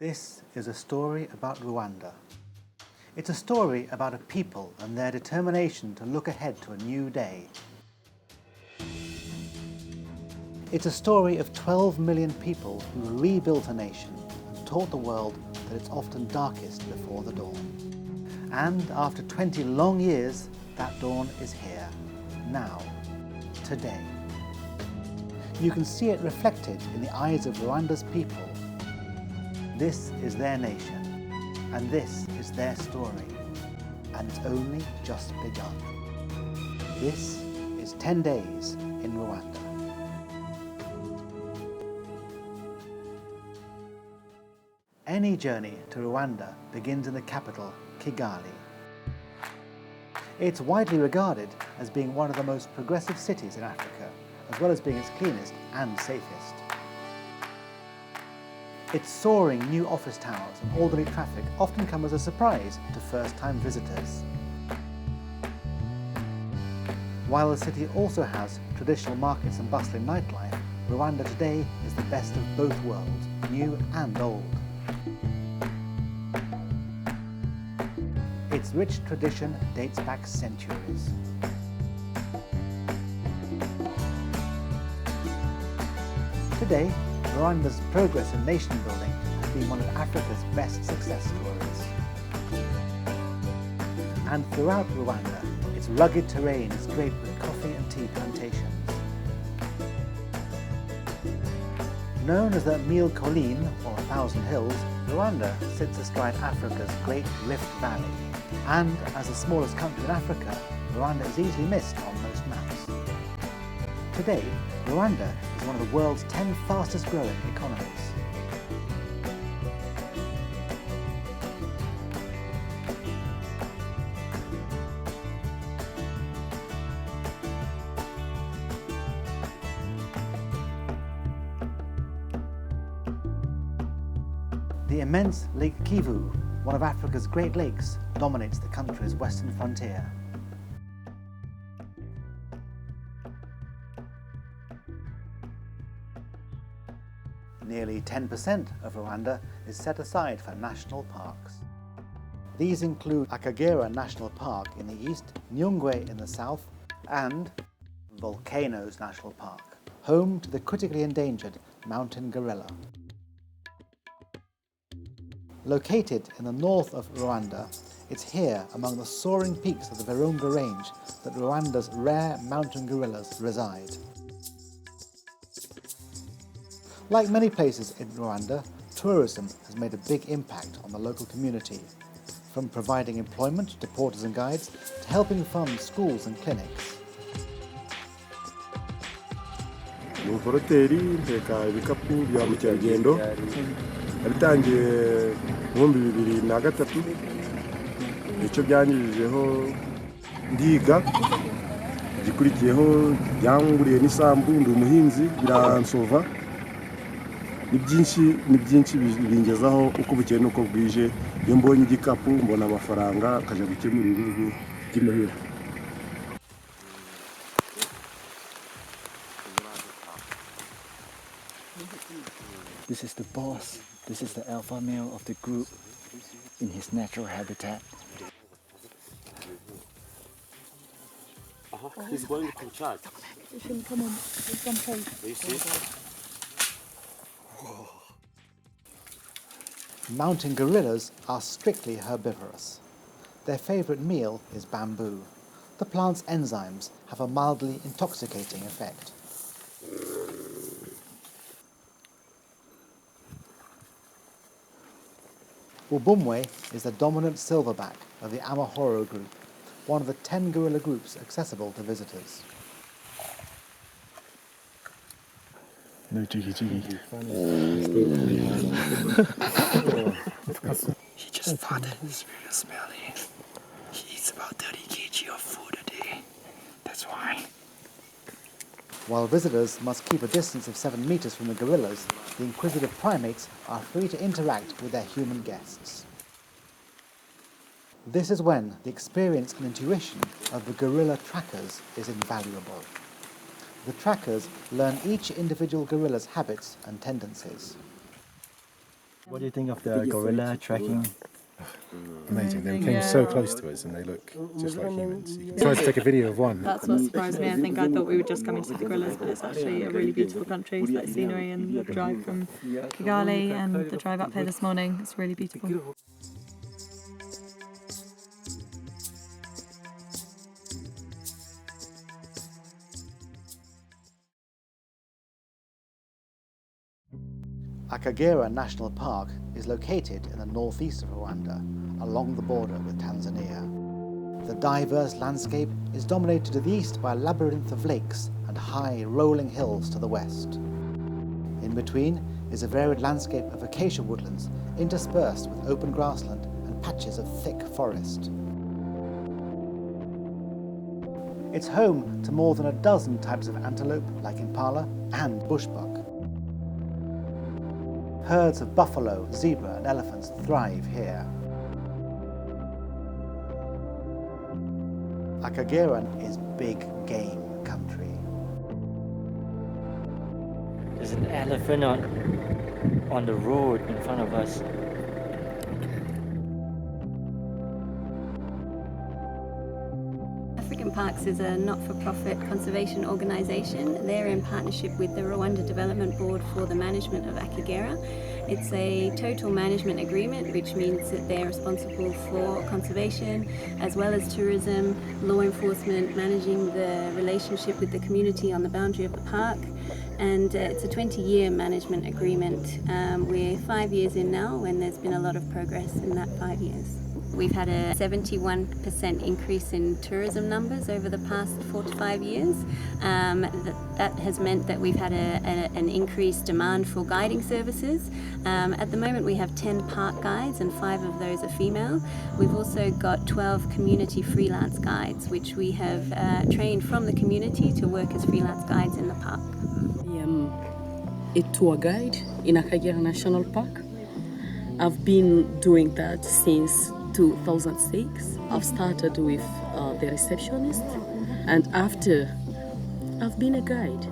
This is a story about Rwanda. It's a story about a people and their determination to look ahead to a new day. It's a story of 12 million people who rebuilt a nation and taught the world that it's often darkest before the dawn. And after 20 long years, that dawn is here, now, today. You can see it reflected in the eyes of Rwanda's people. This is their nation, and this is their story, and it's only just begun. This is 10 Days in Rwanda. Any journey to Rwanda begins in the capital, Kigali. It's widely regarded as being one of the most progressive cities in Africa, as well as being its cleanest and safest. Its soaring new office towers and orderly traffic often come as a surprise to first-time visitors. While the city also has traditional markets and bustling nightlife, Rwanda today is the best of both worlds, new and old. Its rich tradition dates back centuries. Today, Rwanda's progress in nation building has been one of Africa's best success stories. And throughout Rwanda, its rugged terrain is draped with coffee and tea plantations. Known as the Mille Collines, or 1,000 Hills, Rwanda sits astride Africa's Great Rift Valley. And as the smallest country in Africa, Rwanda is easily missed on most maps. Today, Rwanda is one of the world's 10 fastest growing economies. The immense Lake Kivu, one of Africa's Great Lakes, dominates the country's western frontier. Nearly 10% of Rwanda is set aside for national parks. These include Akagera National Park in the east, Nyungwe in the south, and Volcanoes National Park, home to the critically endangered mountain gorilla. Located in the north of Rwanda, it's here among the soaring peaks of the Virunga Range that Rwanda's rare mountain gorillas reside. Like many places in Rwanda, tourism has made a big impact on the local community, from providing employment to porters and guides to helping fund schools and clinics. Mu hoteli nteka ibikapu bya mukerarugendo nabitangiye mu 2003 nicyo byanyujijeho ndiga gikurikiyeho byanguriye n'isambu ndi umuhinzi biransova ni byinshi bingezaho uko bukeye nuko bwije iyo mbonye igikapu mbona amafaranga akaja gukemura ibibazo by'imuhira. This is the boss. This is the alpha male of the group in his natural habitat. He's going to charge. Come on, some place. You see? Mountain gorillas are strictly herbivorous. Their favorite meal is bamboo. The plant's enzymes have a mildly intoxicating effect. Ubumwe is the dominant silverback of the Amahoro group, one of the 10 gorilla groups accessible to visitors. No jiggy. He just farted. It's very smelly. He eats about 30 kg of food a day. That's why. While visitors must keep a distance of 7 meters from the gorillas, the inquisitive primates are free to interact with their human guests. This is when the experience and intuition of the gorilla trackers is invaluable. The the trackers learn each individual gorilla's habits and tendencies. What do you think of the gorilla trekking? Amazing. They came so close to us and they look just like humans. You can try to take a video of one. That's what surprised me. I thought we were just coming to see the gorillas, but it's actually a really beautiful country. It's like scenery, and the drive from Kigali and the drive up here this morning. It's really beautiful. Akagera National Park is located in the northeast of Rwanda, along the border with Tanzania. The diverse landscape is dominated to the east by a labyrinth of lakes and high, rolling hills to the west. In between is a varied landscape of acacia woodlands interspersed with open grassland and patches of thick forest. It's home to more than a dozen types of antelope, like impala, and bushbuck. Herds of buffalo, zebra and elephants thrive here. Akagera is big game country. There's an elephant on the road in front of us. African Parks is a not-for-profit conservation organisation. They're in partnership with the Rwanda Development Board for the management of Akagera. It's a total management agreement, which means that they're responsible for conservation as well as tourism, law enforcement, managing the relationship with the community on the boundary of the park. And it's a 20-year management agreement. We're 5 years in now, and there's been a lot of progress in that 5 years. We've had a 71% increase in tourism numbers over the past 4 to 5 years. That has meant that we've had an increased demand for guiding services. At the moment we have 10 park guides and 5 of those are female. We've also got 12 community freelance guides, which we have trained from the community to work as freelance guides in the park. I am a tour guide in Akagera National Park. I've been doing that since 2006. I've started with the receptionist, and after I've been a guide.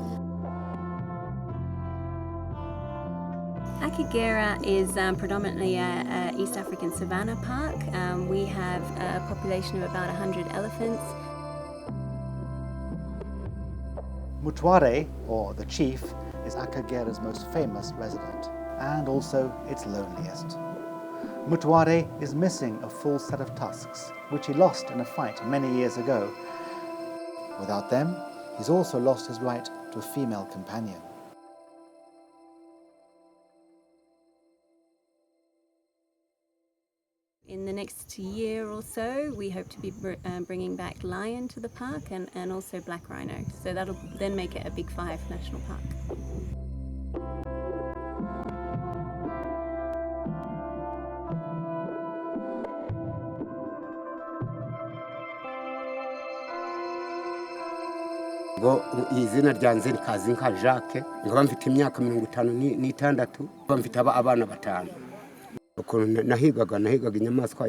Akagera is predominantly a East African savanna park. We have a population of about 100 elephants. Mutware, or the chief, is Akagera's most famous resident, and also its loneliest. Mutware is missing a full set of tusks, which he lost in a fight many years ago. Without them, he's also lost his right to a female companion. In the next year or so, we hope to be bringing back lion to the park and also black rhino. So that'll then make it a Big 5 national park. izina ryanjye rikazi nka Jacques, nkaba mfite imyaka 56, nkaba mfite abana 5. Ukuntu nahigaga inyamaswa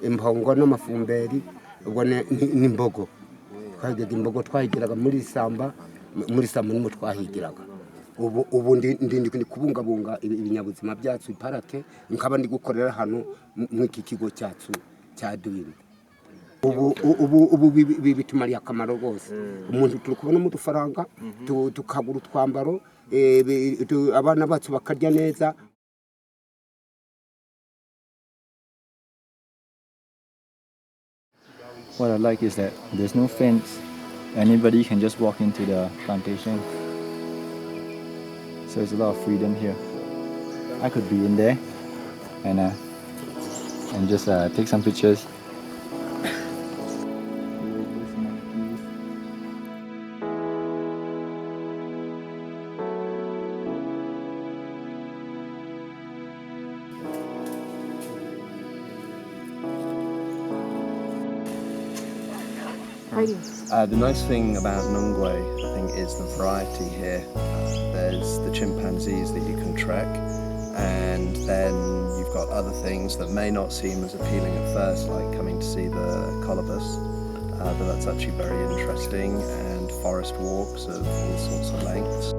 impongo n'amafumberi, ubwo n'imbogo. Twahigaga imbogo, twahigiraga muri samba nimwe twahigiraga. Ubu ndi kubungabunga ibinyabuzima byacu iparake, nkaba ndi gukorera hano mu iki kigo cyacu cya Duwini. Ubu bitumariye akamaro rwose. Umuntu turi kubona udufaranga, tukagura utwambaro, abana bacu bakarya neza. What I like is that there's no fence. Anybody can just walk into the plantation. So there's a lot of freedom here. I could be in there and just take some pictures. The nice thing about Nyungwe, I think, is the variety here. There's the chimpanzees that you can trek, and then you've got other things that may not seem as appealing at first, like coming to see the colobus, but that's actually very interesting, and forest walks of all sorts of lengths.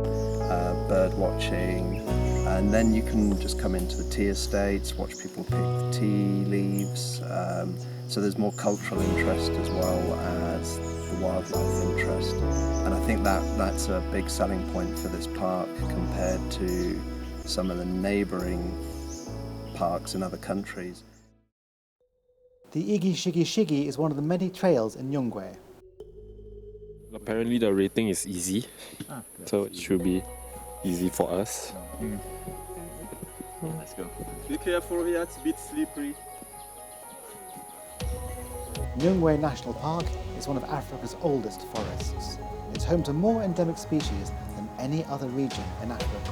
bird watching, and then you can just come into the tea estates, watch people pick the tea leaves. So there's more cultural interest as well as the wildlife interest, and I think that's a big selling point for this park compared to some of the neighbouring parks in other countries. The Igi Shigi Shigi is one of the many trails in Nyungwe. Apparently the rating is easy, so it should be easy for us. Let's go. Be careful here, it's a bit slippery. Nyungwe National Park is one of Africa's oldest forests. It's home to more endemic species than any other region in Africa.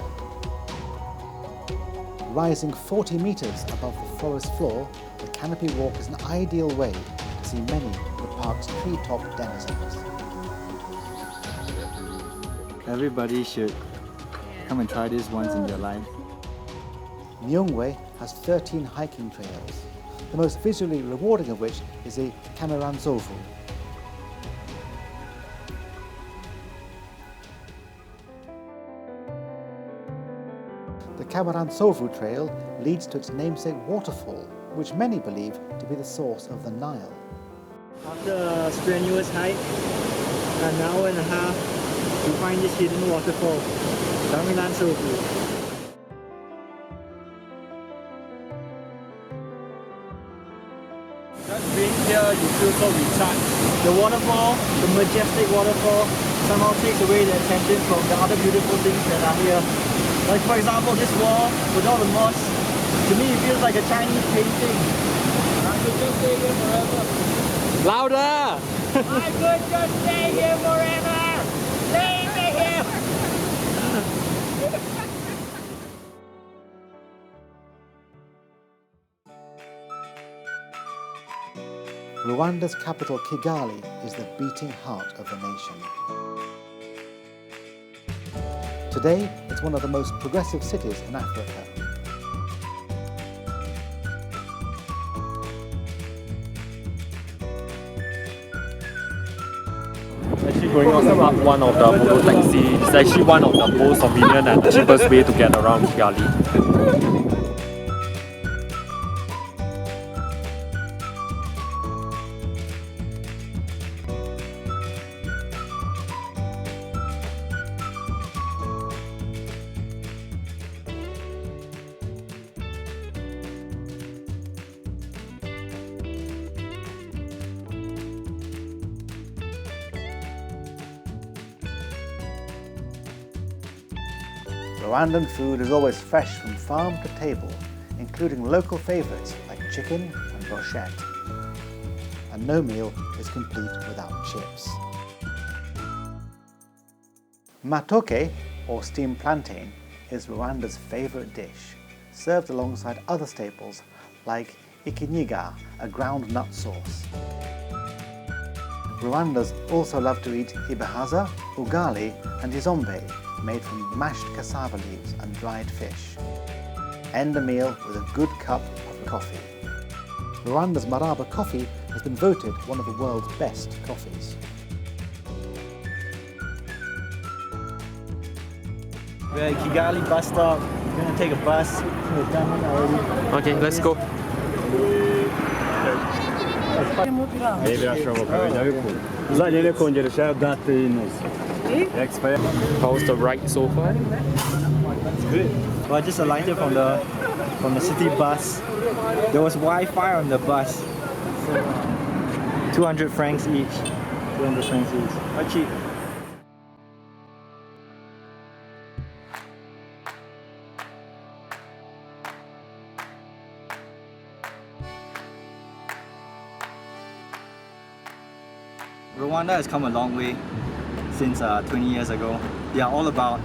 Rising 40 metres above the forest floor, the canopy walk is an ideal way to see many of the park's treetop denizens. Everybody should come and try this once in their life. Nyungwe has 13 hiking trails, the most visually rewarding of which is the Kameranzovu. The Kameranzovu trail leads to its namesake waterfall, which many believe to be the source of the Nile. After a strenuous hike, an hour and a half, we find this hidden waterfall, Kameranzovu. Just being here, you feel so recharged. The waterfall, the majestic waterfall, somehow takes away the attention from the other beautiful things that are here. Like for example, this wall with all the moss, to me it feels like a Chinese painting. I could just stay here forever. Louder! I could just stay here forever! Leave me here! Rwanda's capital Kigali is the beating heart of the nation. Today, it's one of the most progressive cities in Africa. Actually going on about one of the motor taxi. It's actually one of the most convenient and cheapest way to get around Kigali. Rwandan food is always fresh from farm to table, including local favourites like chicken and brochette. And no meal is complete without chips. Matoke, or steamed plantain, is Rwanda's favourite dish, served alongside other staples like ikinyiga, a ground nut sauce. Rwandans also love to eat ibahaza, ugali and izombe, made from mashed cassava leaves and dried fish. End the meal with a good cup of coffee. Rwanda's Maraba coffee has been voted one of the world's best coffees. We're at Kigali bus stop. We're gonna take a bus. We're done already. Okay, let's go. How's the ride so far? It's good. Well, I just alighted from the city bus. There was Wi-Fi on the bus. So, 200 francs each. 200 francs each. Quite cheap. Rwanda has come a long way since 20 years ago. They are all about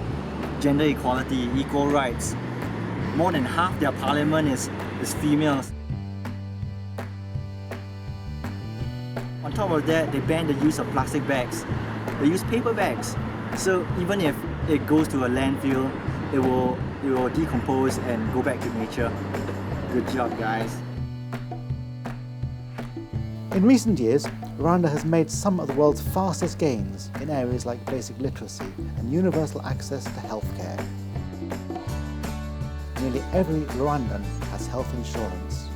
gender equality, equal rights. More than half their parliament is females. On top of that, they ban the use of plastic bags. They use paper bags. So even if it goes to a landfill, it will decompose and go back to nature. Good job, guys. In recent years, Rwanda has made some of the world's fastest gains in areas like basic literacy and universal access to healthcare. Nearly every Rwandan has health insurance.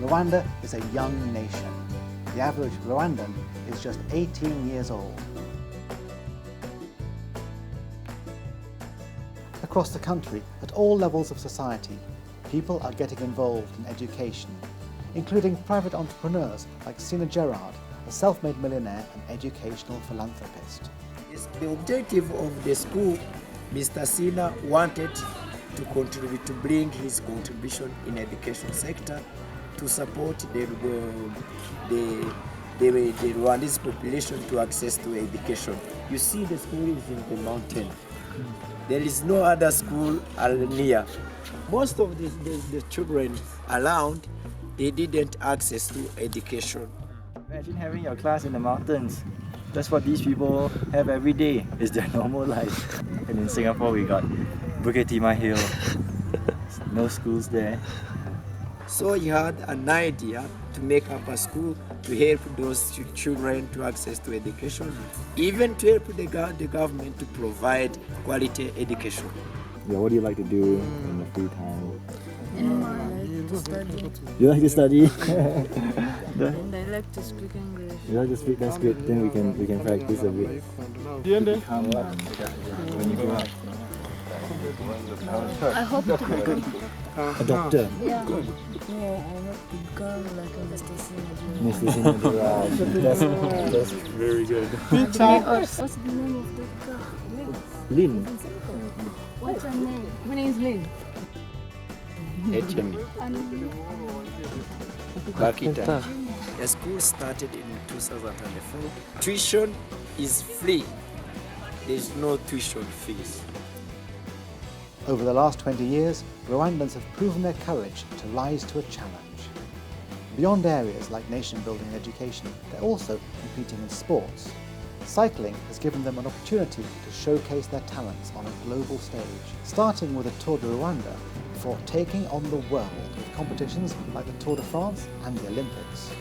Rwanda is a young nation. The average Rwandan is just 18 years old. Across the country, at all levels of society, people are getting involved in education, including private entrepreneurs like Sina Gerard, a self-made millionaire and educational philanthropist. The objective of the school, Mr. Sina wanted to contribute, to bring his contribution in education sector to support the Rwandese population to access to education. You see, the school is in the mountain. There is no other school near. Most of the children around, they didn't access to education. Imagine having your class in the mountains. That's what these people have every day. It's their normal life. And in Singapore, we got Bukit Timah Hill. No schools there. So he had an idea to make up a school to help those children to access to education, even to help the government to provide quality education. Yeah, what do you like to do in the free time? I like to study. You like to study? And I like to speak English. You like to speak? That's good. Then we can practice a bit. Become when you grow up. I hope to become A doctor. Yeah. Yeah, I hope to become like a Mr. Sina. Mr. Sina, that's very good. What's the name of the girl? Lynn. What's her name? My name is Lynn. The school started in 2004. Tuition is free. There is no tuition fees. Over the last 20 years, Rwandans have proven their courage to rise to a challenge. Beyond areas like nation building and education, they're also competing in sports. Cycling has given them an opportunity to showcase their talents on a global stage, starting with the Tour de Rwanda before taking on the world with competitions like the Tour de France and the Olympics.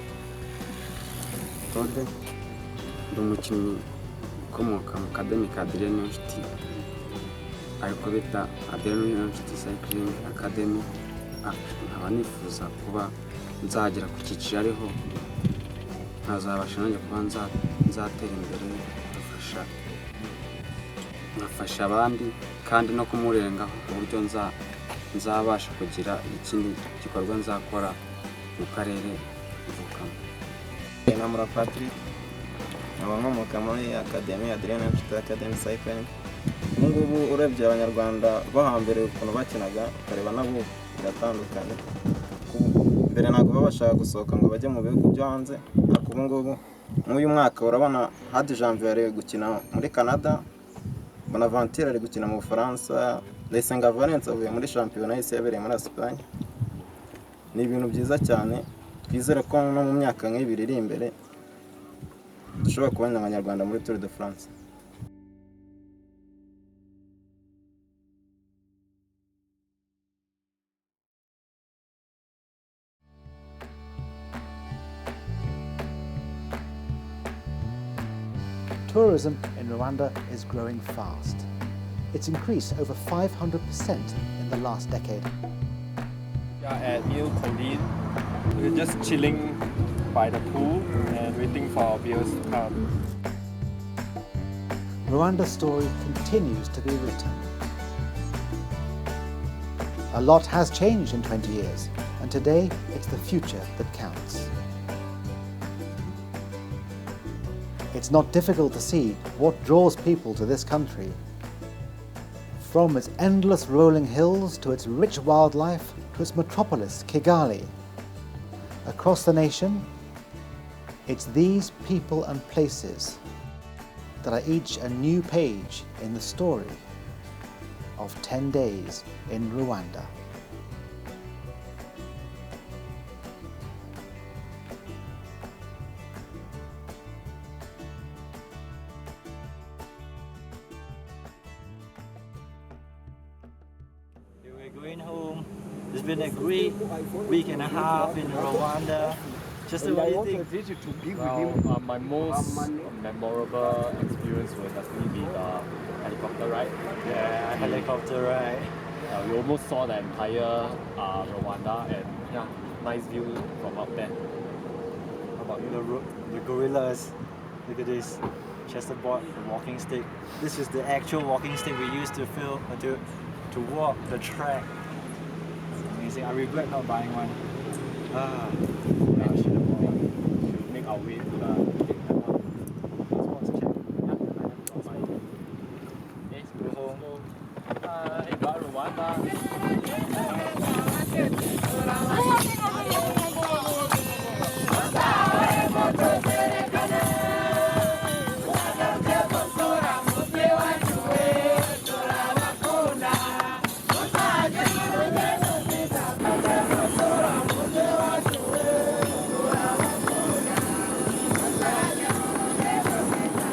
ariko bita adventurous cycling academy nkaba nifuza kuba nzagera ku cyiciro ariho nkazabasha nanjye kuba nzatera imbere nkafasha abandi kandi no kumurengaho ku buryo nzabasha kugira ikindi gikorwa nzakora mu karere mvukamo. Namura Patrick, nkaba nkomoka muri Academy Adventurous Academy Cycling. Ngubu urebye abanyarwanda bo hambere ukuntu bakinaga ukareba nabo biratandukanye. Mbere ntabwo babashaga gusohoka ngo bajye mu bihugu byo hanze, ariko ubu ngubu nk'uyu mwaka urabona Hadi Janvier ari gukina muri Canada, Bonaventure ari gukina mu Bufaransa, Lesenga Valence avuye muri shampiyona y'isi yabereye muri Espagne. Ni ibintu byiza cyane, twizere ko no mu myaka nk'ibiri iri imbere dushobora kubona abanyarwanda muri Tour de France. Tourism in Rwanda is growing fast. It's increased over 500% in the last decade. We are at Meal Colleen. We're just chilling by the pool and waiting for our beers to come. Rwanda's story continues to be written. A lot has changed in 20 years, and today it's the future that counts. It's not difficult to see what draws people to this country. From its endless rolling hills to its rich wildlife to its metropolis, Kigali. Across the nation, it's these people and places that are each a new page in the story of 10 days in Rwanda. We're going home. It's been a great week and a half in Rwanda. Just what do you think? Well, my most memorable experience will definitely be the helicopter ride. Yeah, helicopter ride. We almost saw the entire Rwanda, and yeah, nice view from up there. How about you? The gorillas. Look at this. Chester bought the walking stick. This is the actual walking stick we used to to walk the track. It's amazing. I regret not buying one. We should make our way to the sports check. Okay, go home. Hey, got Rwanda.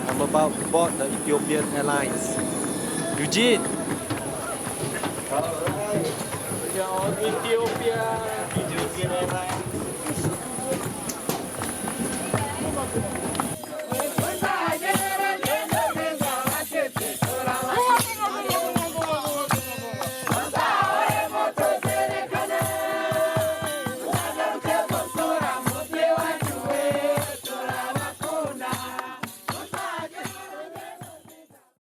I'm about to board the Ethiopian Airlines. Eugene! Alright, we are on Ethiopia. Ethiopian Airlines.